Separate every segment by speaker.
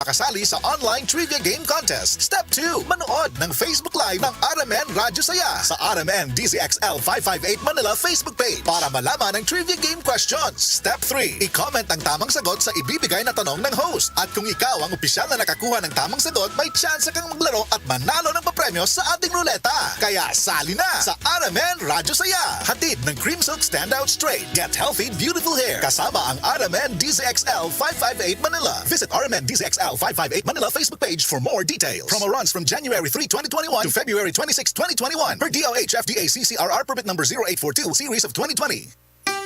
Speaker 1: Makasali sa online trivia game contest. Step 2. Manood ng Facebook Live ng RMN Radyo Saya sa RMN Dzxl 558 Manila Facebook page para malaman ang trivia game questions. Step 3. I-comment ang tamang sagot sa ibibigay na tanong ng host. At kung ikaw ang opisyal na nakakuha ng tamang sagot, may chance kang maglaro at manalo ng papremyo sa ating ruleta. Kaya sali na sa RMN Radyo Saya. Hatid ng Cream Silk Standout Straight. Get healthy, beautiful hair. Kasama ang RMN Dzxl 558 Manila. Visit RMN Dzxl 558 Manila Facebook page for more details. Promo runs from January 3, 2021 to February 26, 2021 per DOH FDA CCRR permit number 0842 series of 2020.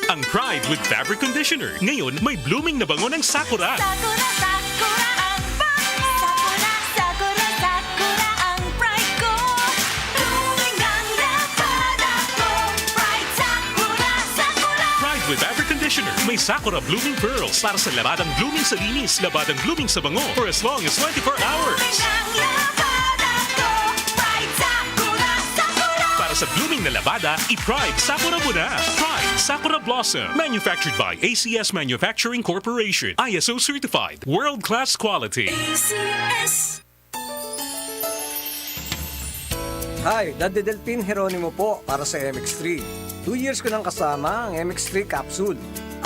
Speaker 2: Ang Pride with Fabric Conditioner. Ngayon, may blooming na bango ng Sakura.
Speaker 3: Sakura, Sakura ang bango. Sakura, Sakura, Sakura ang pride ko. Blooming ang labada ko. Pride, Sakura, Sakura.
Speaker 2: Pride with Fabric Conditioner. May Sakura Blooming Pearls para sa labadang blooming sa linis, labadang blooming sa bango for as long as 24 hours.
Speaker 3: Blooming ang labada ko. Pride, Sakura, Sakura.
Speaker 2: Para sa blooming na labada, i-Pride Sakura mo na. Pride Sakura Blossom. Manufactured by ACS Manufacturing Corporation. ISO certified. World-class quality.
Speaker 3: ACS.
Speaker 4: Hi, Daddy Delpin Jeronimo po para sa MX3. 2 years ko nang kasama ang MX3 capsule.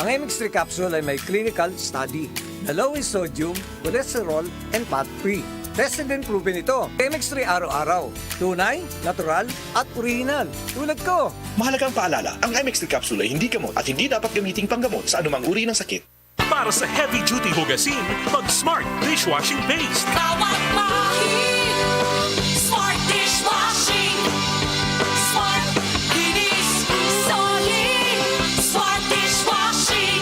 Speaker 4: Ang MX3 capsule ay may clinical study na low in sodium, cholesterol, and fat-free. Tested and proven ito. MX3 araw-araw. Tunay, natural, at original. Tulad ko.
Speaker 5: Mahalagang paalala, ang MX3 capsule ay hindi gamot at hindi dapat gamiting panggamot sa anumang uri ng sakit.
Speaker 2: Para sa heavy-duty hugasin, mag-Smart Dishwashing Paste.
Speaker 3: Bawat mahig. Smart dishwashing. Smart linis. Solid. Smart dishwashing.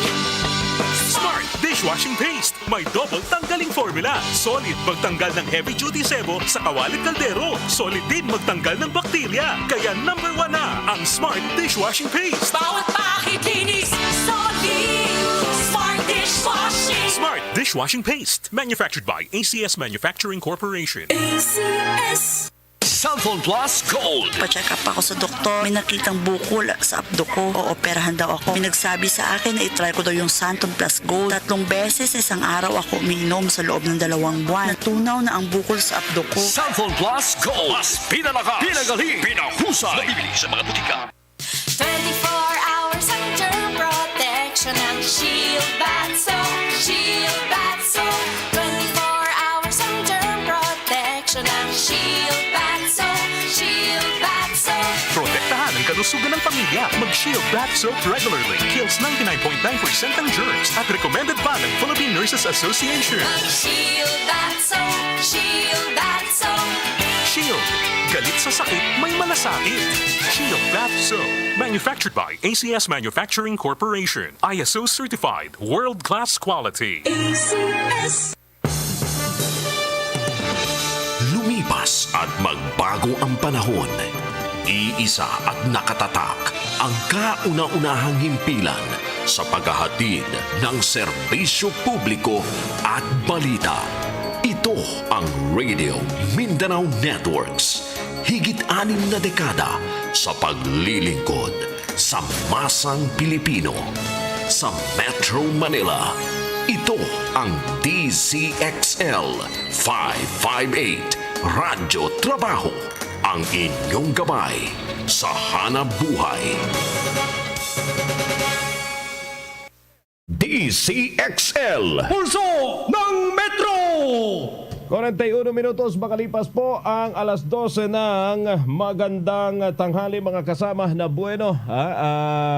Speaker 2: Smart Dishwashing Paste. May double tanggaling formula. Solid magtanggal ng heavy-duty sebo sa kawalit kaldero. Solid din magtanggal ng bakterya. Kaya number 1 na ang Smart Dishwashing Paste.
Speaker 3: Bawat mahig linis. Solid. Smart dishwashing.
Speaker 2: Smart Dishwashing Paste. Manufactured by ACS Manufacturing Corporation.
Speaker 3: ACS.
Speaker 6: Cellphone Plus Gold.
Speaker 7: Pa-check up ako sa doktor. May nakitang bukol sa abdo ko. Ooperahan daw ako. May nagsabi sa akin na itry ko daw yung Santon Plus Gold. 3 beses isang araw ako umiinom sa loob ng 2 buwan. Natunaw na ang bukol sa abdo ko.
Speaker 6: Cellphone Plus Gold. Mas pinalakas, pinagaling, pinahusay. Nabibili sa mga butika.
Speaker 3: 24 hours ang germ protection ng Shield Bath Soap. Shield Bath Soap. 24 hours ang germ protection ng Shield Bath Soap. Shield Bath Soap.
Speaker 2: Protektahan ang kalusugan ng pamilya. Mag-Shield Bath Soap regularly. Kills 99.9% ng germs at recommended pa ng Philippine Nurses Association.
Speaker 3: Ang Shield Bath Soap. Shield Bath Soap.
Speaker 2: Shield. Galit sa sakit, may malasakit. Shield Bath Soap. Manufactured by ACS Manufacturing Corporation. ISO certified. World-class quality.
Speaker 3: ACS.
Speaker 6: Lumipas at magbago ang panahon. Iisa at nakatatak ang kauna-unahang himpilan sa paghahatid ng serbisyo publiko at balita. Ito ang Radio Mindanao Networks. Higit 6 na dekada sa paglilingkod sa masang Pilipino. Sa Metro Manila, ito ang DZXL 558 Radyo Trabaho. Ang inyong gabay sa hanap buhay. DZXL
Speaker 8: Pulso ng Metro! 41 minutos makalipas po ang alas 12 ng magandang tanghali mga kasama na bueno.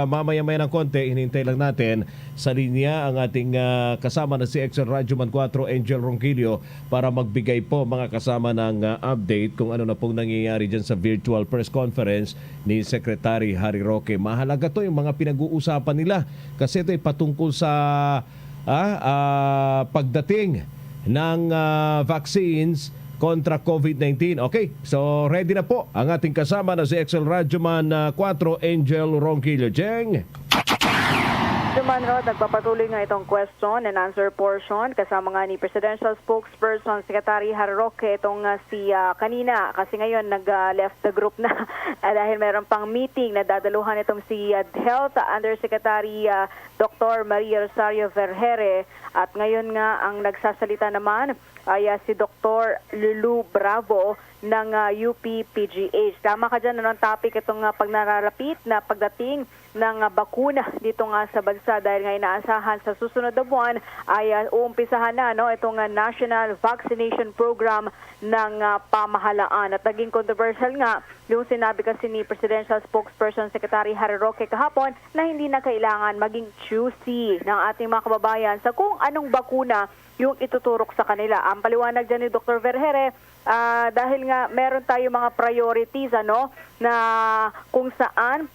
Speaker 8: Mamaya-maya ng konti, hinintay lang natin sa linya ang ating kasama na si Exxon Radyoman 4, Angel Ronquillo, para magbigay po mga kasama ng update kung ano na pong nangyayari dyan sa virtual press conference ni Secretary Harry Roque. Mahalaga to yung mga pinag-uusapan nila kasi ito ay patungkol sa pagdating ng vaccines kontra COVID-19. Okay, so ready na po ang ating kasama na si Dzxl Radyoman 4, Angel Ronquillo. Jeng!
Speaker 9: Duman Rod, nagpapatuloy nga itong question and answer portion kasama nga ni Presidential Spokesperson Secretary Harry Roque itong si kanina kasi ngayon nag-left the group na dahil meron pang meeting na dadaluhan itong si Health Undersecretary Dr. Maria Rosario Vergere at ngayon nga ang nagsasalita naman ay si Dr. Lulu Bravo ng UP-PGH. Tama ka dyan, anong topic itong pagnararapit na pagdating ng bakuna dito nga sa bansa dahil nga inaasahan sa susunod na buwan ay uumpisahan na itong National Vaccination Program ng pamahalaan. At naging controversial nga yung sinabi kasi ni Presidential Spokesperson Secretary Harry Roque kahapon na hindi na kailangan maging choosy ng ating mga kababayan sa kung anong bakuna yung ituturok sa kanila. Ang paliwanag dyan ni Dr. Vergere, dahil nga meron tayo mga priorities na kung saan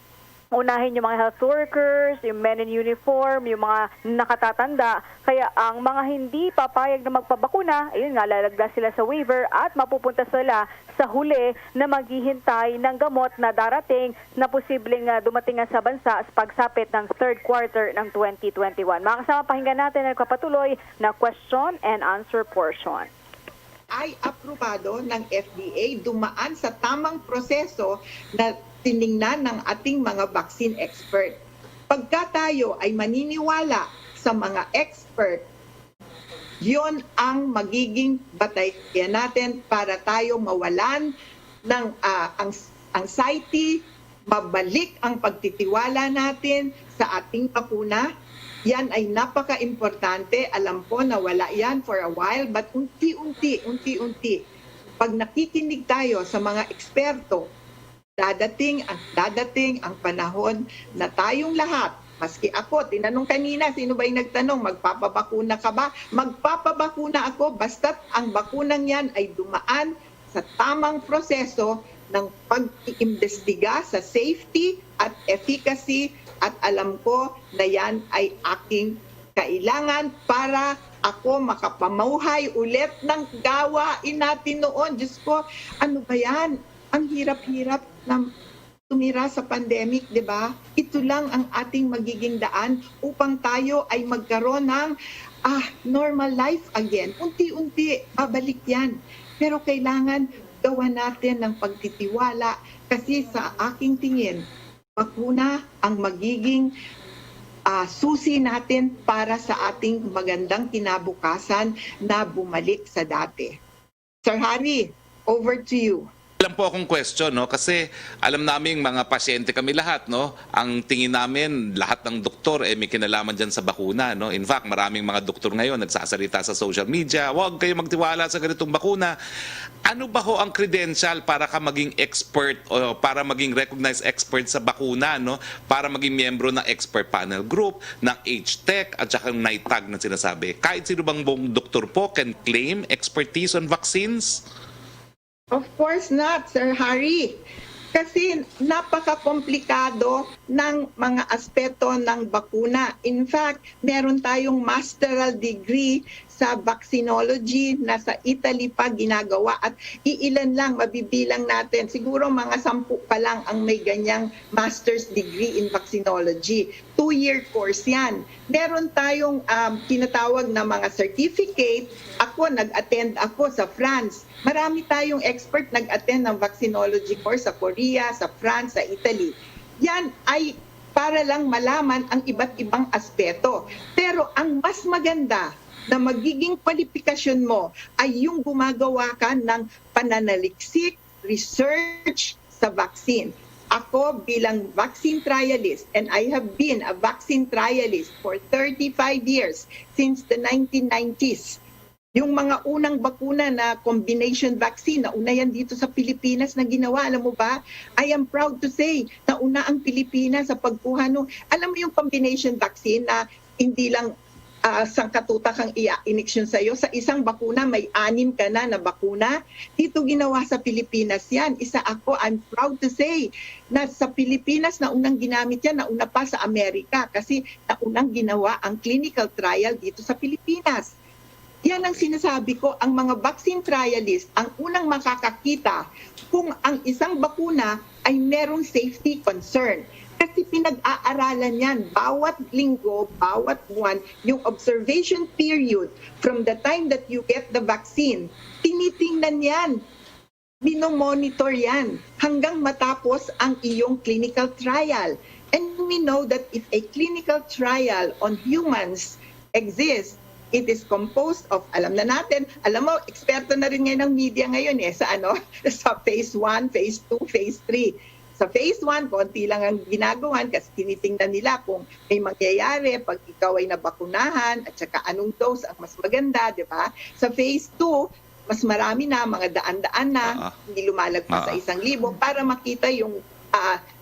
Speaker 9: unahin yung mga health workers, yung men in uniform, yung mga nakatatanda. Kaya ang mga hindi papayag na magpabakuna, ayun nga, lalagdas sila sa waiver at mapupunta sila sa huli na maghihintay ng gamot na darating na posibleng dumating nga sa bansa sa pagsapit ng third quarter ng 2021. Makasama pakinggan natin ang kapatuloy na question and answer portion.
Speaker 10: Ay aprobado ng FDA, dumaan sa tamang proseso na tiningnan ng ating mga vaccine expert. Pagka tayo ay maniniwala sa mga expert, yon ang magiging batayan natin para tayo mawalan ng anxiety, mabalik ang pagtitiwala natin sa ating bakuna. Yan ay napaka-importante. Alam ko na wala yan for a while, but unti-unti, pag nakikinig tayo sa mga eksperto, dadating ang panahon na tayong lahat, maski ako, tinanong kanina, sino ba yung nagtanong, magpapabakuna ka ba? Magpapabakuna ako, basta't ang bakunang yan ay dumaan sa tamang proseso ng pag-iimbestiga sa safety at efficacy, at alam ko na yan ay aking kailangan para ako makapamuhay ulit ng gawain natin noon. Diyos ko, ano ba yan? Ang hirap-hirap na tumira sa pandemic, di ba? Ito lang ang ating magiging daan upang tayo ay magkaroon ng normal life again. Unti-unti, babalik yan. Pero kailangan gawa natin ng pagtitiwala kasi sa aking tingin, bakuna ang magiging susi natin para sa ating magandang kinabukasan na bumalik sa dati. Sir Harry, over to you.
Speaker 11: Alam po akong question, no? Kasi alam namin mga pasyente kami lahat, no? Ang tingin namin, lahat ng doktor may kinalaman dyan sa bakuna, no? In fact, maraming mga doktor ngayon nagsasalita sa social media, huwag kayo magtiwala sa ganitong bakuna. Ano ba ho ang credential para ka maging expert o para maging recognized expert sa bakuna, no? Para maging miyembro ng expert panel group, ng H-Tech at saka ng NITAG na sinasabi. Kahit sino bang buong doktor po can claim expertise on vaccines?
Speaker 10: Of course not, Sir Harry. Kasi napaka-komplikado ng mga aspeto ng bakuna. In fact, meron tayong masteral degree sa vaccinology na sa Italy pa ginagawa at iilan lang mabibilang natin. Siguro mga 10 pa lang ang may ganyang master's degree in vaccinology. 2-year course yan. Meron tayong tinatawag na mga certificate. Ako, nag-attend ako sa France. Marami tayong expert nag-attend ng vaccinology course sa Korea, sa France, sa Italy. Yan ay para lang malaman ang iba't ibang aspeto. Pero ang mas maganda na magiging kwalifikasyon mo ay yung gumagawa ka ng pananaliksik, research sa vaccine. Ako bilang vaccine trialist, and I have been a vaccine trialist for 35 years since the 1990s. Yung mga unang bakuna na combination vaccine, na una yan dito sa Pilipinas na ginawa, alam mo ba? I am proud to say na una ang Pilipinas sa pagkuha nung, alam mo yung combination vaccine na hindi lang sangkatutak ang iniksyon sa iyo. Sa isang bakuna, may 6 ka na bakuna. Dito ginawa sa Pilipinas yan. Isa ako, I'm proud to say, na sa Pilipinas na unang ginamit yan, nauna pa sa Amerika kasi naunang ginawa ang clinical trial dito sa Pilipinas. Yan ang sinasabi ko, ang mga vaccine trialist, ang unang makakakita kung ang isang bakuna ay merong safety concern. Kasi pinag-aaralan yan, bawat linggo, bawat buwan, yung observation period from the time that you get the vaccine, tinitingnan yan, minomonitor yan, hanggang matapos ang iyong clinical trial. And we know that if a clinical trial on humans exists, It is composed of, alam na natin, alam mo, eksperto na rin ngayon ng media ngayon sa sa phase 1, phase 2, phase 3. Sa phase 1, konti lang ang ginagawan kasi tinitingnan nila kung may mangyayari pag ikaw ay nabakunahan at saka anong dose ang mas maganda, di ba? Sa phase 2, mas marami na, mga daan-daan na, hindi lumalagpas sa 1,000 para makita yung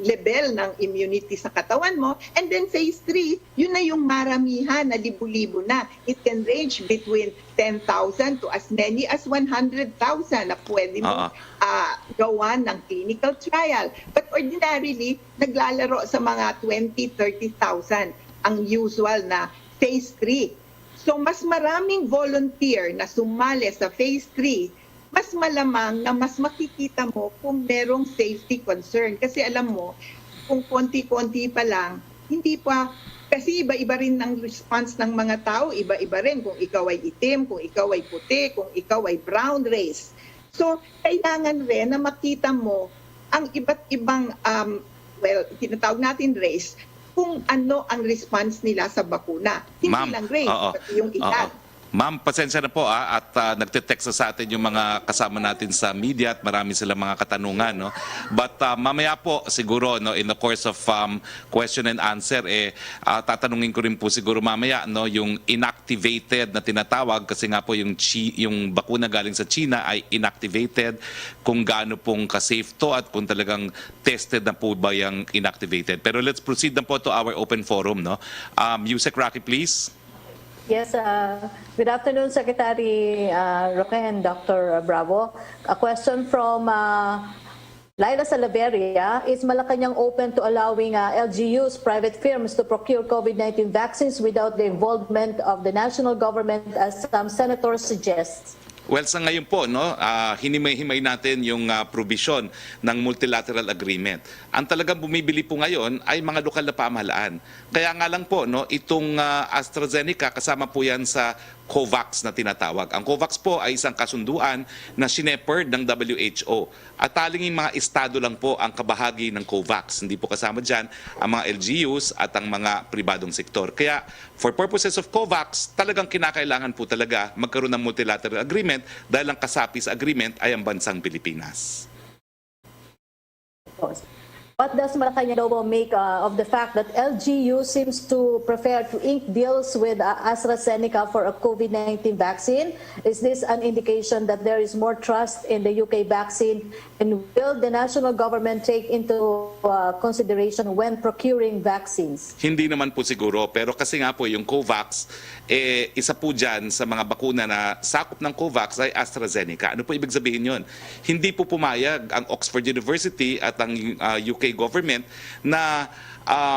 Speaker 10: level ng immunity sa katawan mo. And then phase 3, yun na yung maramihan na libo-libo na. It can range between 10,000 to as many as 100,000 na pwede mo gawan ng clinical trial. But ordinarily, naglalaro sa mga 20,000, 30,000 ang usual na phase 3. So mas maraming volunteer na sumali sa phase 3, mas malamang na mas makikita mo kung merong safety concern. Kasi alam mo, kung konti-konti pa lang, hindi pa, kasi iba-iba rin ng response ng mga tao, iba-iba rin kung ikaw ay itim, kung ikaw ay puti, kung ikaw ay brown race. So, kailangan rin na makita mo ang iba't ibang, tinatawag natin race, kung ano ang response nila sa bakuna. Hindi lang race, pati yung edad.
Speaker 11: Ma'am, pasensya na po at nagte-text sa atin yung mga kasama natin sa media at marami silang mga katanungan. No? But mamaya po siguro in the course of question and answer, tatanungin ko rin po siguro mamaya yung inactivated na tinatawag kasi nga po yung bakuna galing sa China ay inactivated, kung gaano pong ka-safe to at kung talagang tested na po ba yung inactivated. Pero let's proceed na po to our open forum. No? Yusek Rocky, please.
Speaker 12: Yes, good afternoon, Secretary Roque and Dr. Bravo. A question from Laila Salaveria. Is Malacanang open to allowing LGUs, private firms, to procure COVID-19 vaccines without the involvement of the national government, as some senators suggest?
Speaker 11: Well, sa ngayon po, hinimay-himay natin yung provision ng multilateral agreement. Ang talagang bumibili po ngayon ay mga lokal na pamahalaan. Kaya nga lang po, itong AstraZeneca, kasama po yan sa COVAX na tinatawag. Ang COVAX po ay isang kasunduan na sinepered ng WHO. At talingin mga estado lang po ang kabahagi ng COVAX. Hindi po kasama dyan ang mga LGUs at ang mga pribadong sektor. Kaya for purposes of COVAX, talagang kinakailangan po talaga magkaroon ng multilateral agreement dahil ang kasapi sa agreement ay ang bansang Pilipinas.
Speaker 12: What does Malacanang make of the fact that LGU seems to prefer to ink deals with AstraZeneca for a COVID-19 vaccine? Is this an indication that there is more trust in the UK vaccine? And will the national government take into consideration when procuring vaccines?
Speaker 11: Hindi naman po siguro, pero kasi nga po yung COVAX, isa po dyan sa mga bakuna na sakop ng COVAX ay AstraZeneca. Ano po ibig sabihin yun? Hindi po pumayag ang Oxford University at ang UK government na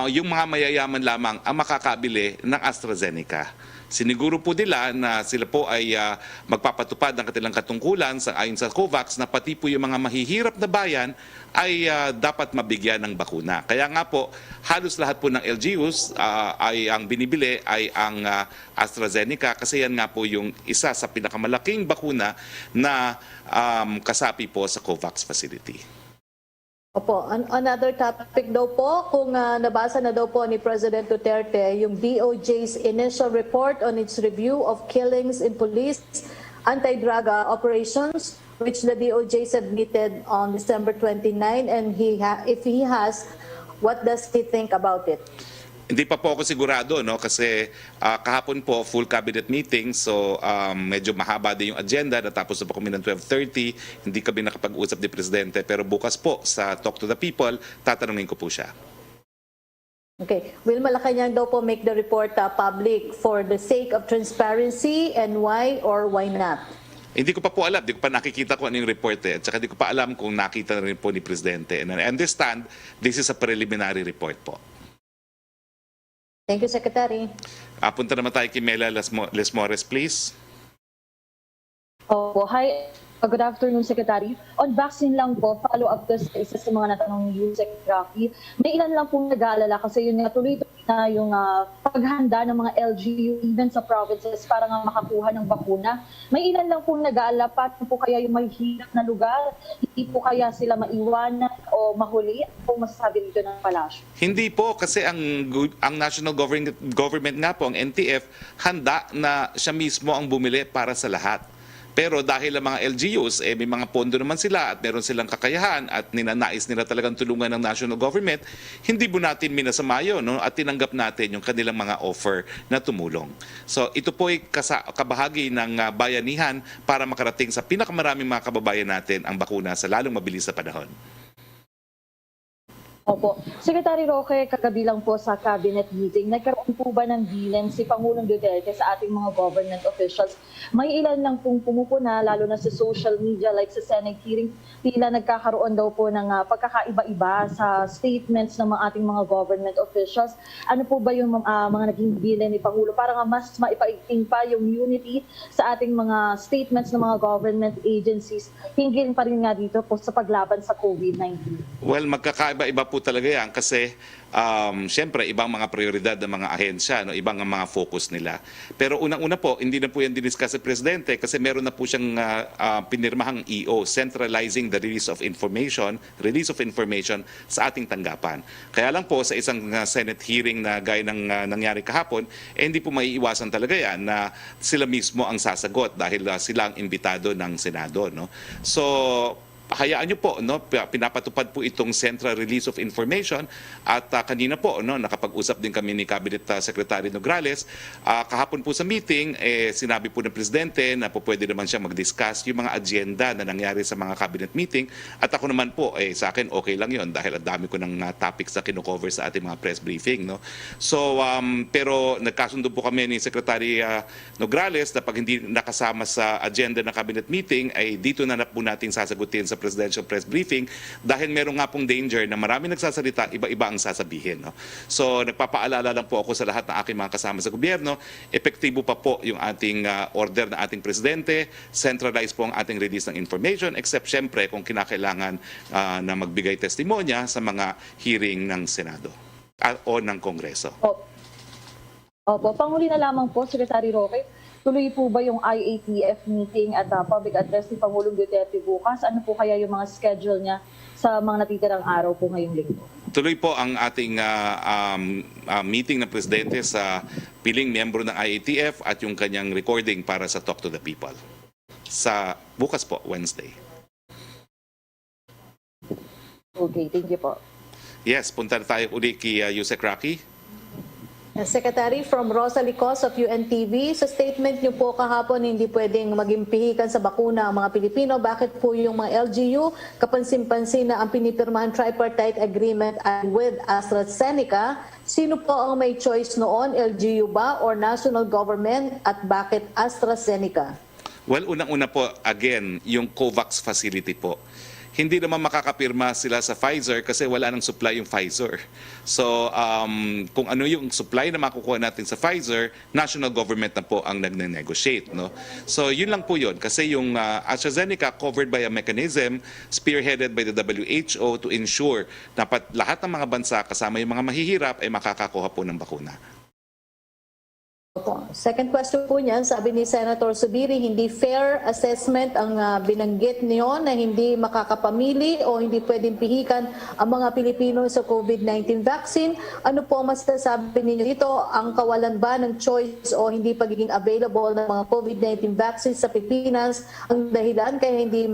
Speaker 11: yung mga mayayaman lamang ang makakabili ng AstraZeneca. Siniguro po nila na sila po ay magpapatupad ng kanilang katungkulan ayon sa COVAX na pati po yung mga mahihirap na bayan ay dapat mabigyan ng bakuna. Kaya nga po, halos lahat po ng LGUs ay ang binibili ay ang AstraZeneca kasi yan nga po yung isa sa pinakamalaking bakuna na kasapi po sa COVAX facility.
Speaker 12: Opo, another topic daw po, kung nabasa na daw po ni President Duterte yung DOJ's initial report on its review of killings in police anti-drug operations, which the DOJ submitted on December 29, and if he has, what does he think about it?
Speaker 11: Hindi pa po ako sigurado kasi kahapon po full cabinet meeting, so medyo mahaba din yung agenda, natapos na po kami ng 12:30, hindi kami nakapag-usap ni Presidente, pero bukas po sa Talk to the People, tatanungin ko po siya.
Speaker 12: Okay. Will Malacanang daw po make the report public for the sake of transparency, and why or why not?
Speaker 11: Hindi ko pa po alam, hindi ko pa nakikita kung ano yung report at saka hindi ko pa alam kung nakita na rin po ni Presidente. And I understand, this is a preliminary report po.
Speaker 12: Thank you, Secretary.
Speaker 11: Punta naman tayo kay Mela Lesmores, please.
Speaker 13: Opo, hi. Good afternoon, Secretary. On vaccine lang po, follow-up to sa isa sa mga natanong ni Yusek Rocky. May ilan lang pong nag-aalala kasi yun nga tuloy na yung paghanda ng mga LGU even sa provinces para nga makakuha ng bakuna. May ilan lang pong nag-aalapat po kaya yung may hirap na lugar, hindi po kaya sila maiwanan o mahuli. Ano po masasabi dito ng palasyo?
Speaker 11: Hindi po, kasi ang national government nga po, ang NTF, handa na siya mismo ang bumili para sa lahat. Pero dahil ang mga LGUs, may mga pondo naman sila at meron silang kakayahan at ninanais nila talagang tulungan ng national government, hindi po natin minasama yun, no? At tinanggap natin yung kanilang mga offer na tumulong. So ito po ay kabahagi ng bayanihan para makarating sa pinakamaraming mga kababayan natin ang bakuna sa lalong mabilis na panahon.
Speaker 13: Opo. Secretary Roque, kagabi lang po sa cabinet meeting, nagkaroon po ba ng dealing si Pangulong Duterte sa ating mga government officials? May ilan lang pong pumupuna, lalo na sa social media like sa Senate hearing, tila nagkakaroon daw po ng pagkakaiba-iba sa statements ng ating mga government officials. Ano po ba yung mga naging dealing ni Pangulo para nga mas maipaigting pa yung unity sa ating mga statements ng mga government agencies hinggil pa rin nga dito po sa paglaban sa COVID-19?
Speaker 11: Well, magkakaiba-iba po talaga yan kasi siyempre ibang mga prioridad ng mga ahensya, no? Ibang ang mga focus nila. Pero unang-una po, hindi na po yan diniscuss sa Presidente kasi meron na po siyang pinirmahang EO, centralizing the release of information sa ating tanggapan. Kaya lang po sa isang Senate hearing na gaya ng nangyari kahapon, hindi po maiiwasan talaga yan na sila mismo ang sasagot dahil sila ang imbitado ng Senado, no? So hayaan niyo po, no, pinapatupad po itong central release of information at kanina po, no, nakapag-usap din kami ni Cabinet Secretary Nograles. Kahapon po sa meeting, sinabi po ng Presidente na po pwede naman siya mag-discuss yung mga agenda na nangyari sa mga cabinet meeting at ako naman po, sa akin okay lang yon dahil ang dami ko ng topics na kino-cover sa ating mga press briefing, no. So, pero nagkasundo po kami ni Secretary Nograles na pag hindi nakasama sa agenda ng cabinet meeting ay dito na po natin sasagutin sa presidential press briefing dahil meron nga pong danger na marami nagsasalita, iba-iba ang sasabihin. No? So nagpapaalala lang po ako sa lahat ng aking mga kasama sa gobyerno, epektibo pa po yung ating order ng ating presidente, centralize po ang ating release ng information except syempre kung kinakailangan na magbigay testimonya sa mga hearing ng Senado o ng Kongreso.
Speaker 13: Opo, panghuli na lamang po, Secretary Roque, tuloy po ba yung IATF meeting at public address ni Pangulong Duterte bukas? Ano po kaya yung mga schedule niya sa mga natitirang araw po ngayong linggo?
Speaker 11: Tuloy po ang ating meeting ng Presidente sa piling miyembro ng IATF at yung kanyang recording para sa Talk to the People. Sa bukas po, Wednesday.
Speaker 13: Okay, thank you po.
Speaker 11: Yes, punta na tayo uli kay Yusek Rocky.
Speaker 12: Secretary, from Rosalie Cos of UNTV, sa statement niyo po kahapon hindi pwedeng maging pihikan sa bakuna ang mga Pilipino. Bakit po yung mga LGU kapansin-pansin na ang pinipirmahan tripartite agreement ay with AstraZeneca? Sino po ang may choice noon, LGU ba or national government, at bakit AstraZeneca?
Speaker 11: Well, unang-una po, again, yung COVAX facility po. Hindi naman makakapirma sila sa Pfizer kasi wala nang supply yung Pfizer. So, kung ano yung supply na makukuha natin sa Pfizer, national government na po ang nag-negotiate. No? So, yun lang po yun. Kasi yung AstraZeneca covered by a mechanism spearheaded by the WHO to ensure na lahat ng mga bansa kasama yung mga mahihirap ay makakakuha po ng bakuna.
Speaker 12: Second question po niyan, sabi ni Senator Subiri, hindi fair assessment ang binanggit niyo na hindi makakapamili o hindi pwedeng pihikan ang mga Pilipino sa COVID-19 vaccine. Ano po masasabi ninyo dito? Ang kawalan ba ng choice o hindi pagiging available ng mga COVID-19 vaccines sa Pilipinas ang dahilan kaya hindi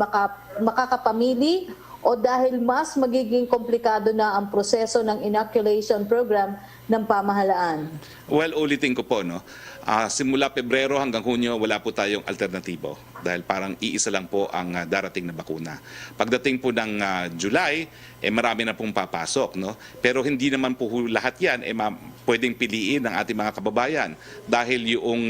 Speaker 12: makakapamili o dahil mas magiging komplikado na ang proseso ng inoculation program ng pamahalaan?
Speaker 11: Well, ulitin ko po, no? Simula Pebrero hanggang Hunyo, wala po tayong alternatibo dahil parang iisa lang po ang darating na bakuna. Pagdating po ng July, marami na pong papasok, no? Pero hindi naman po lahat yan pwedeng piliin ng ating mga kababayan dahil yung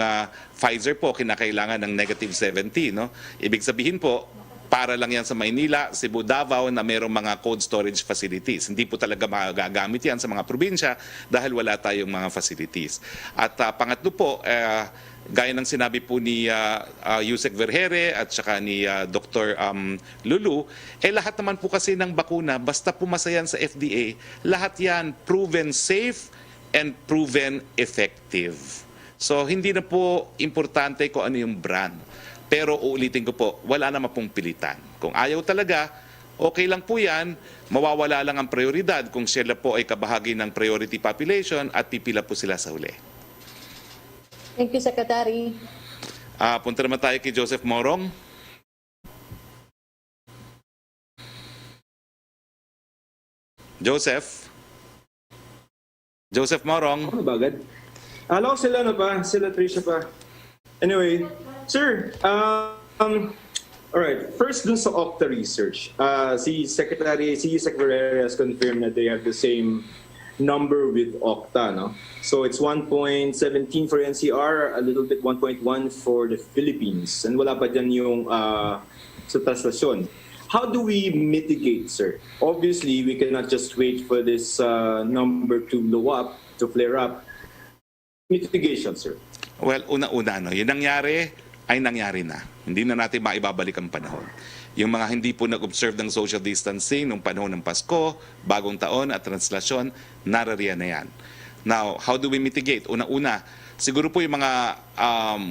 Speaker 11: Pfizer po kinakailangan ng -70, no? Ibig sabihin po, para lang yan sa Maynila, Cebu, Davao na mayroong mga cold storage facilities. Hindi po talaga magagamit yan sa mga probinsya dahil wala tayong mga facilities. At pangatlo po, gaya ng sinabi po ni Yusek Vergere at saka ni Dr. Lulu, lahat naman po kasi ng bakuna, basta pumasayan sa FDA, lahat yan proven safe and proven effective. So hindi na po importante kung ano yung brand. Pero uulitin ko po, wala naman pong pilitan. Kung ayaw talaga, okay lang po yan, mawawala lang ang prioridad kung sila po ay kabahagi ng priority population at pipila po sila sa huli.
Speaker 12: Thank you, Secretary.
Speaker 11: Punta naman tayo kay Joseph Morong. Joseph Morong.
Speaker 14: Ano ba agad? Alam ko sila na ba? Sila Tricia pa. Anyway, sir, alright, first dun sa Okta research, si Secretary has confirmed that they have the same number with Okta, no? So it's 1.17 for NCR, a little bit 1.1 for the Philippines, and wala pa dyan yung sa translasyon. How do we mitigate, sir? Obviously, we cannot just wait for this number to blow up, to flare up. Mitigation, sir.
Speaker 11: Well, una-una, no, yung nangyari ay nangyari na. Hindi na natin maibabalik ang panahon. Yung mga hindi po nag-observe ng social distancing nung panahon ng Pasko, Bagong Taon at Translasyon, narariyan na yan. Now, how do we mitigate? Una-una, siguro po yung mga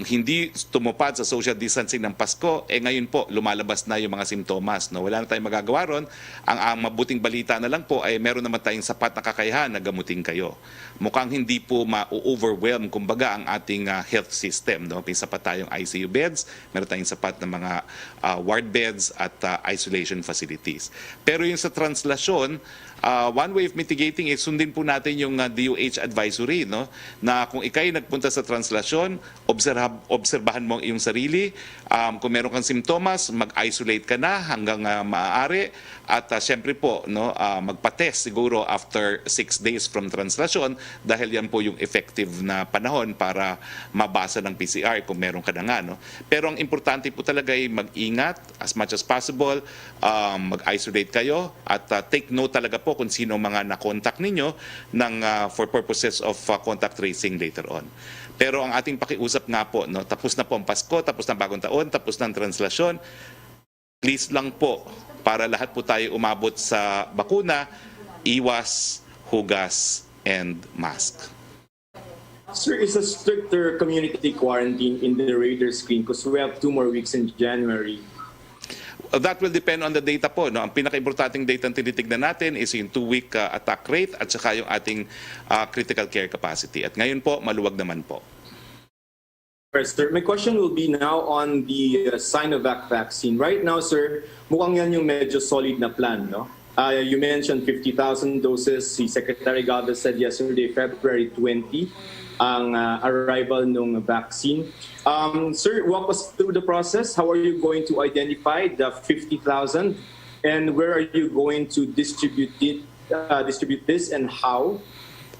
Speaker 11: hindi tumupad sa social distancing ng Pasko, ngayon po lumalabas na yung mga simptomas. No? Wala na tayong magagawa ron. Ang mabuting balita na lang po ay meron naman tayong sapat na kakayahan na gamutin kayo. Mukhang hindi po ma-overwhelm kumbaga ang ating health system. No? May sapat tayong ICU beds, meron tayong sapat na mga ward beds at isolation facilities. Pero yung sa translasyon, one way of mitigating is sundin po natin yung DOH advisory, no? Na kung ikay nagpunta sa translasyon, obserbahan mo ang iyong sarili. Kung meron kang simptomas, mag-isolate ka na hanggang maaari. At syempre po, no, magpa-test siguro after 6 days from translasyon dahil yan po yung effective na panahon para mabasa ng PCR kung meron ka na nga. No? Pero ang importante po talaga ay mag-ingat as much as possible, mag-isolate kayo at take note talaga po kung sino mga na-contact ninyo for purposes of contact tracing later on. Pero ang ating pakiusap nga po, no, tapos na po ang Pasko, tapos na Bagong Taon, tapos na ang translasyon, please lang po, para lahat po tayo umabot sa bakuna, iwas, hugas, and mask.
Speaker 14: Sir, is a stricter community quarantine in the radar screen because we have 2 more weeks in January?
Speaker 11: That will depend on the data po. No? Ang pinaka-importanting data na tinitignan natin is yung 2-week attack rate at saka yung ating critical care capacity. At ngayon po, maluwag naman po.
Speaker 14: Right, sir. My question will be now on the Sinovac vaccine. Right now, sir, mukhang yan yung medyo solid na plan, no? You mentioned 50,000 doses. Si Secretary Galvez said yesterday, February 20, ang arrival ng vaccine. Sir, walk us through the process. How are you going to identify the 50,000? And where are you going to distribute this and how?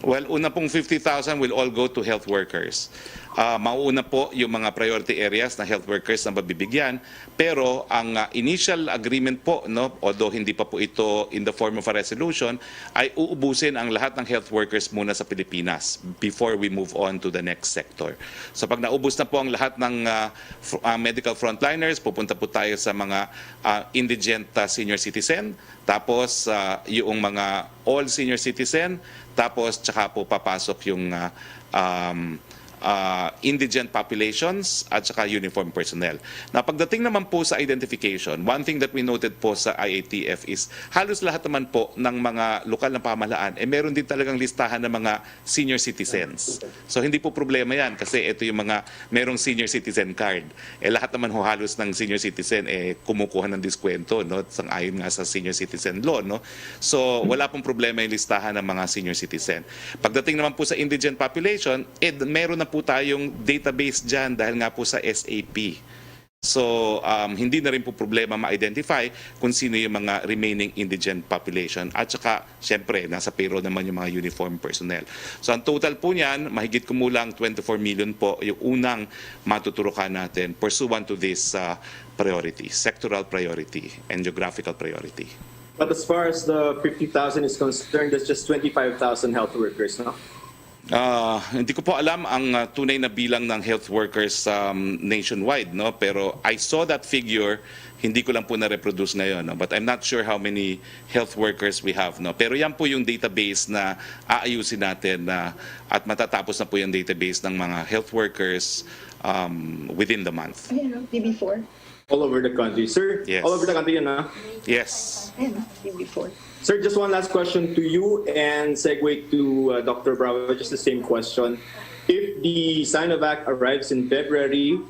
Speaker 11: Well, una pong 50,000 will all go to health workers. Mauuna po yung mga priority areas na health workers na mabibigyan. Pero ang initial agreement po, no, although hindi pa po ito in the form of a resolution, ay uubusin ang lahat ng health workers muna sa Pilipinas before we move on to the next sector. So pag naubos na po ang lahat ng medical frontliners, pupunta po tayo sa mga indigent senior citizen, tapos yung mga all senior citizen, tapos tsaka po papasok yung indigent populations at saka uniform personnel. Na pagdating naman po sa identification, one thing that we noted po sa IATF is halos lahat naman po ng mga lokal na pamahalaan meron din talagang listahan ng mga senior citizens. So hindi po problema yan kasi ito yung mga merong senior citizen card. Lahat naman ho halos ng senior citizen kumukuha ng diskwento, no, sang-ayon nga sa senior citizen law, no. So wala pong problema yung listahan ng mga senior citizen. Pagdating naman po sa indigent population, meron na po tayong database dyan dahil nga po sa SAP. So, hindi na rin po problema ma-identify kung sino yung mga remaining indigent population. At saka, syempre, nasa payroll naman yung mga uniform personnel. So, ang total po niyan, mahigit kumulang 24 million po yung unang matuturukan natin pursuant to this priority, sectoral priority and geographical priority.
Speaker 14: But as far as the 50,000 is concerned, that's just 25,000 health workers, no?
Speaker 11: Hindi ko po alam ang tunay na bilang ng health workers nationwide, no? Pero I saw that figure, hindi ko lang po na-reproduce ngayon, no? But I'm not sure how many health workers we have, no? Pero yan po yung database na aayusin natin at matatapos na po yung database ng mga health workers within the month.
Speaker 10: TB4.
Speaker 14: All over the country. Sir,
Speaker 11: Yes.
Speaker 14: all over the country yun, ha?
Speaker 11: Yes.
Speaker 10: TB4.
Speaker 14: Sir, just one last question to you and segue to Dr. Bravo, just the same question. If the Sinovac arrives in February,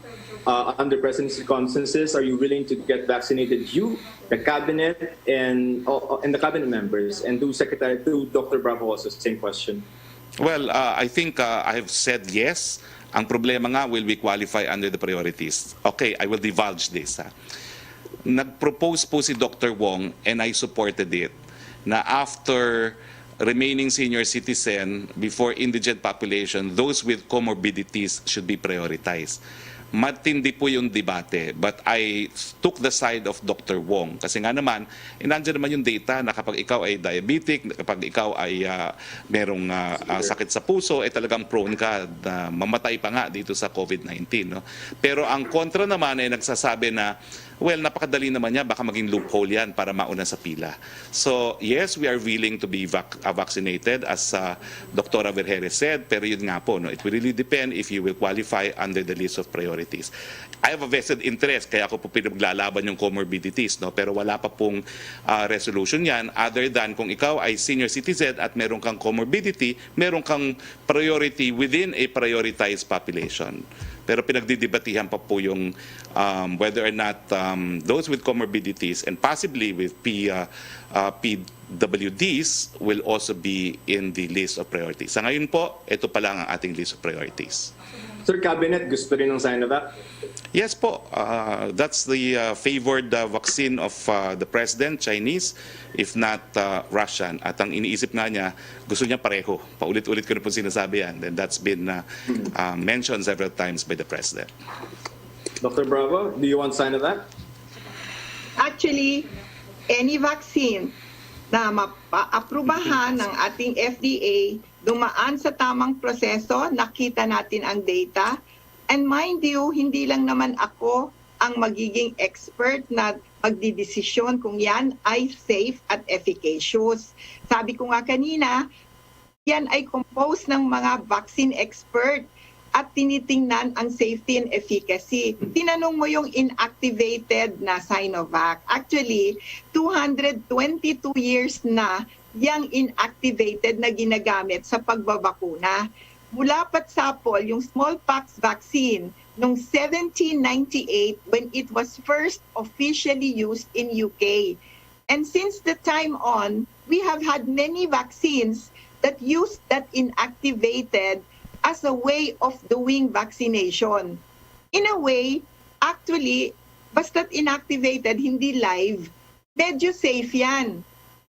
Speaker 14: under present circumstances, are you willing to get vaccinated? You, the cabinet, and the cabinet members, and to Dr. Bravo also, same question.
Speaker 11: Well, I think I have said yes. Ang problema nga, will we qualify under the priorities? Okay, I will divulge this. Nag-propose po si Dr. Wong and I supported it na after remaining senior citizen, before indigent population, those with comorbidities should be prioritized. Matindi po yung debate, but I took the side of Dr. Wong. Kasi nga naman, nandiyan naman yung data na kapag ikaw ay diabetic, kapag ikaw ay merong sakit sa puso, talagang prone ka na mamatay pa nga dito sa COVID-19. No? Pero ang kontra naman ay nagsasabi na, well, napakadali naman niya, baka maging loophole yan para mauna sa pila. So, yes, we are willing to be vaccinated, as Dr. Vergere said, pero yun nga po, no, it will really depend if you will qualify under the list of priorities. I have a vested interest, kaya ako po pinaglalaban yung comorbidities, no, pero wala pa pong resolution yan, other than kung ikaw ay senior citizen at meron kang comorbidity, meron kang priority within a prioritized population. Pero pinagdidebatihan pa po yung whether or not those with comorbidities and possibly with PWDs will also be in the list of priorities. Sa ngayon po, ito pa lang ang ating list of priorities.
Speaker 14: Sir, Cabinet, gusto rin ng Sinovac?
Speaker 11: Yes po, that's the favored vaccine of the President, Chinese, if not Russian. At ang iniisip nga niya, gusto niya pareho. Paulit-ulit ko na po sinasabi yan. And that's been mentioned several times by the President.
Speaker 14: Dr. Bravo, do you want Sinovac?
Speaker 10: Actually, any vaccine na maaprubahan ng ating FDA, dumaan sa tamang proseso, nakita natin ang data. And mind you, hindi lang naman ako ang magiging expert na magdidesisyon kung yan ay safe at efficacious. Sabi ko nga kanina, yan ay composed ng mga vaccine expert at tinitingnan ang safety and efficacy. Tinanong mo yung inactivated na Sinovac. Actually, 222 years na yung inactivated na ginagamit sa pagbabakuna. Mula patsapol, yung smallpox vaccine noong 1798 when it was first officially used in UK. And since the time on, we have had many vaccines that use that inactivated as a way of doing vaccination. In a way, actually, basta't inactivated, hindi live, medyo safe yan.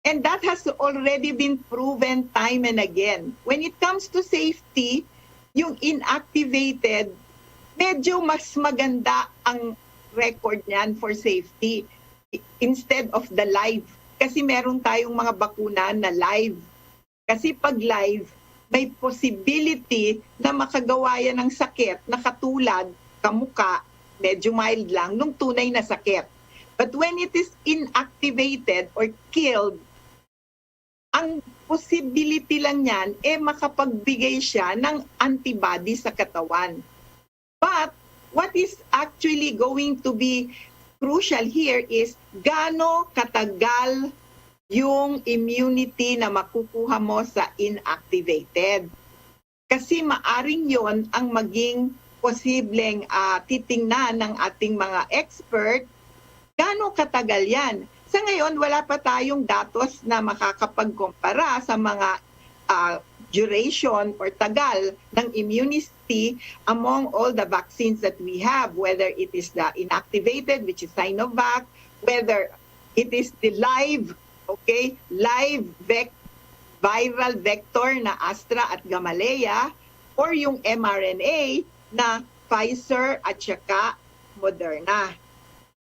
Speaker 10: And that has already been proven time and again. When it comes to safety, yung inactivated, medyo mas maganda ang record niyan for safety instead of the live. Kasi meron tayong mga bakuna na live. Kasi pag live, may possibility na makagawa yan ng sakit na katulad, kamuka, medyo mild lang, nung tunay na sakit. But when it is inactivated or killed, ang possibility lang yan, makapagbigay siya ng antibody sa katawan. But what is actually going to be crucial here is gaano katagal yung immunity na makukuha mo sa inactivated. Kasi maaring yon ang maging posibleng titingnan ng ating mga expert, gaano katagal yan. Sa ngayon, wala pa tayong datos na makakapagkumpara sa mga duration or tagal ng immunity among all the vaccines that we have, whether it is the inactivated, which is Sinovac, whether it is the live viral vector na Astra at Gamaleya, or yung mRNA na Pfizer at saka Moderna.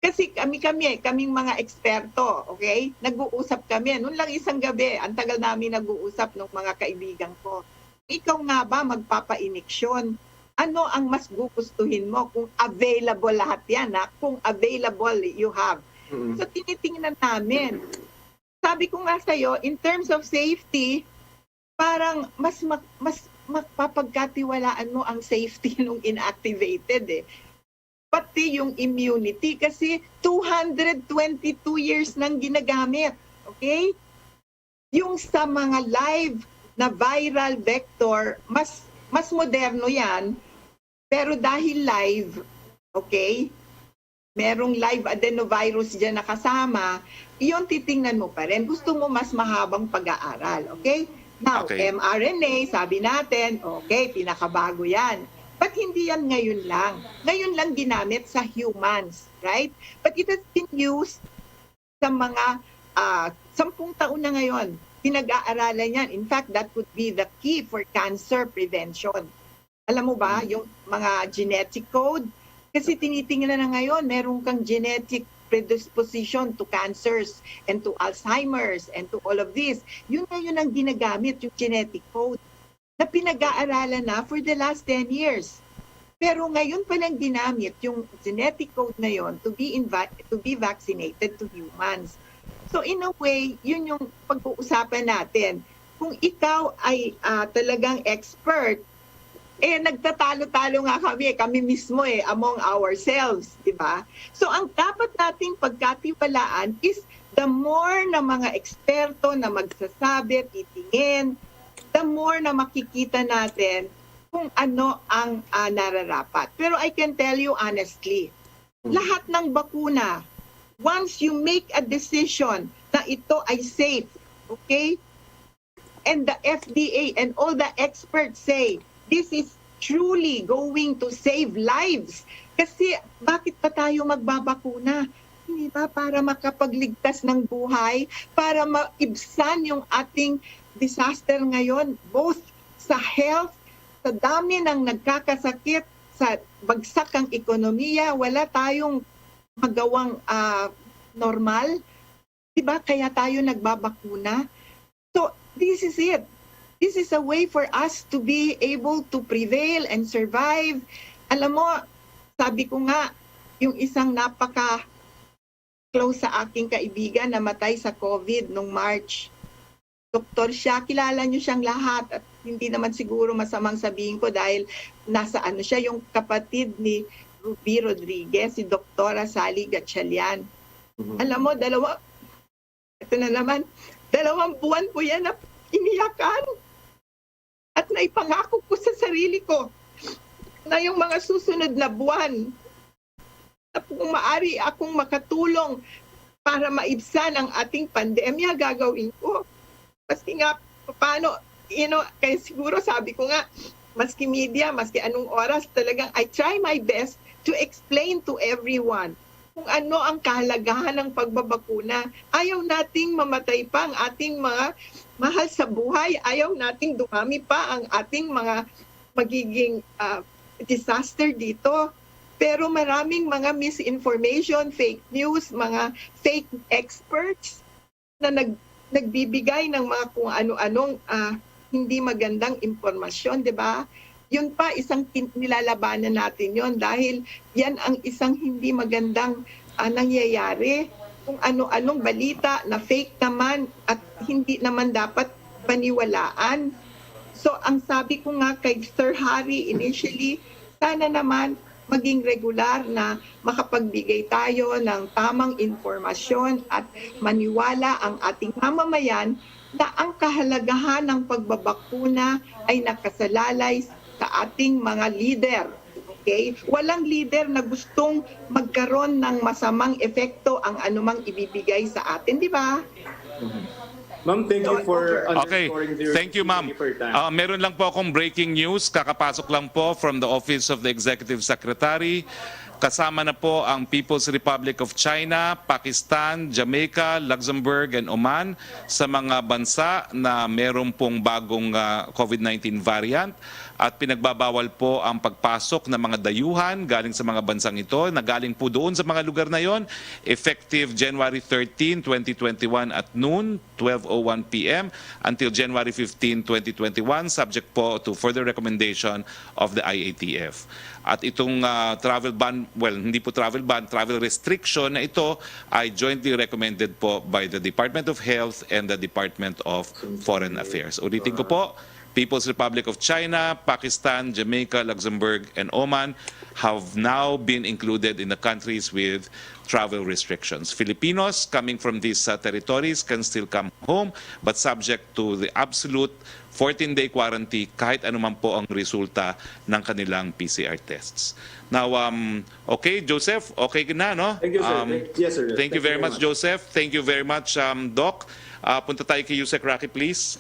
Speaker 10: Kasi kaming mga eksperto, okay? Nag-uusap kami. Noon lang isang gabi, ang tagal namin nag-uusap ng mga kaibigan ko. ikaw nga ba magpapa-iniksyon? Ano ang mas gugustuhin mo kung available lahat yan, ha? Kung available you have. So tinitingnan namin. Sabi ko nga sa'yo, in terms of safety, parang mas mapapagkatiwalaan mo ang safety nung inactivated eh. Pati yung immunity kasi 222 years nang ginagamit. Okay? Yung sa mga live na viral vector, mas moderno yan. Pero dahil live, okay, merong live adenovirus dyan na kasama, iyon titingnan mo pa rin. Gusto mo mas mahabang pag-aaral. Okay? Now, mRNA, sabi natin, okay, pinakabago yan. But hindi yan ngayon lang. Ngayon lang ginamit sa humans, right? But it has been used sa mga 10 taon na ngayon. Pinag-aaralan yan. In fact, that would be the key for cancer prevention. Alam mo ba, yung mga genetic code, kasi tinitingnan na ngayon, meron kang genetic predisposition to cancers and to Alzheimer's and to all of this. Yun ngayon ang ginagamit, yung genetic code, na pinag-aaralan na for the last 10 years. Pero ngayon pa lang ginamit yung genetic code na yon to be vaccinated to humans. So in a way, yun yung pag-uusapan natin. Kung ikaw ay talagang expert, nagtatalo-talo nga kami mismo among ourselves, di ba? So ang dapat nating pagkatiwalaan is the more na mga eksperto na magsasabi, titingin, the more na makikita natin kung ano ang nararapat. Pero I can tell you honestly, lahat ng bakuna, once you make a decision na ito ay safe, okay? And the FDA and all the experts say, this is truly going to save lives. Kasi bakit pa tayo magbabakuna? Hindi ba para makapagligtas ng buhay, para maibsan yung ating disaster ngayon, both sa health, sa dami ng nagkakasakit, sa bagsak ang ekonomiya, wala tayong magawang normal. Diba? Kaya tayo nagbabakuna. So, this is it. This is a way for us to be able to prevail and survive. Alam mo, sabi ko nga, yung isang napaka-close sa aking kaibigan na matay sa COVID nung March. Doktor siya, kilala niyo siyang lahat at hindi naman siguro masamang sabihin ko dahil nasa siya, yung kapatid ni Ruby Rodriguez, si Doktora Sally Gatchalian. Alam mo, ito na naman, 2 buwan po yan na iniyakan. At naipangako ko sa sarili ko na yung mga susunod na buwan na kung maaari akong makatulong para maibsan ang ating pandemya, gagawin ko. Kasi nga, paano, kaya siguro sabi ko nga, maski media, maski anong oras, talagang I try my best to explain to everyone kung ano ang kahalagahan ng pagbabakuna. Ayaw nating mamatay pa ang ating mga mahal sa buhay. Ayaw nating dumami pa ang ating mga magiging disaster dito. Pero maraming mga misinformation, fake news, mga fake experts na nagbibigay ng mga kung ano-anong hindi magandang impormasyon, di ba? Yun pa, isang nilalabanan natin yon dahil yan ang isang hindi magandang nangyayari. Kung ano-anong balita na fake naman at hindi naman dapat paniwalaan. So ang sabi ko nga kay Sir Harry initially, sana naman maging regular na makapagbigay tayo ng tamang informasyon at maniwala ang ating mamamayan na ang kahalagahan ng pagbabakuna ay nakasalalay sa ating mga leader. Okay? Walang leader na gustong magkaroon ng masamang epekto ang anumang ibibigay sa atin, di ba?
Speaker 14: Ma'am, thank you for underscoring the
Speaker 11: Thank you, ma'am. Meron lang po akong breaking news. Kakapasok lang po from the Office of the Executive Secretary. Kasama na po ang People's Republic of China, Pakistan, Jamaica, Luxembourg, and Oman sa mga bansa na meron pong bagong COVID-19 variant. At pinagbabawal po ang pagpasok ng mga dayuhan galing sa mga bansang ito na galing po doon sa mga lugar na yon, effective January 13, 2021 at noon, 12:01 p.m. until January 15, 2021, subject po to further recommendation of the IATF. At itong travel ban, well, hindi po travel ban, travel restriction na ito ay jointly recommended po by the Department of Health and the Department of Foreign Affairs. Ulitin ko po, People's Republic of China, Pakistan, Jamaica, Luxembourg, and Oman have now been included in the countries with travel restrictions. Filipinos coming from these territories can still come home, but subject to the absolute 14-day quarantine kahit anuman po ang resulta ng kanilang PCR tests. Now, okay, Joseph, okay na, no?
Speaker 14: Thank you, sir. Yes, sir.
Speaker 11: Thank you very much, Joseph. Thank you very much, Doc. Punta tayo kay Yusek Rocky, please.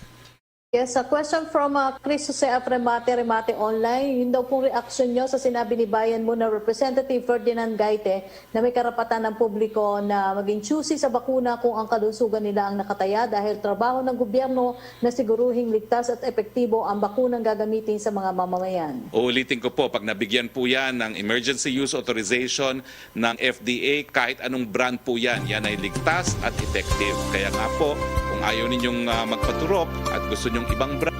Speaker 12: Yes, a question from Chris Jose Remate Online. Yun daw pong reaction nyo sa sinabi ni Bayan mo na Representative Ferdinand Gaite na may karapatan ng publiko na maging choosy sa bakuna kung ang kalusugan nila ang nakataya dahil trabaho ng gobyerno na siguruhing ligtas at epektibo ang bakunang gagamitin sa mga mamamayan.
Speaker 11: Uulitin ko po, pag nabigyan po yan ng emergency use authorization ng FDA, kahit anong brand po yan, yan ay ligtas at effective. Kaya nga po, kung ayaw ninyong magpaturok at gusto nyong ibang brand,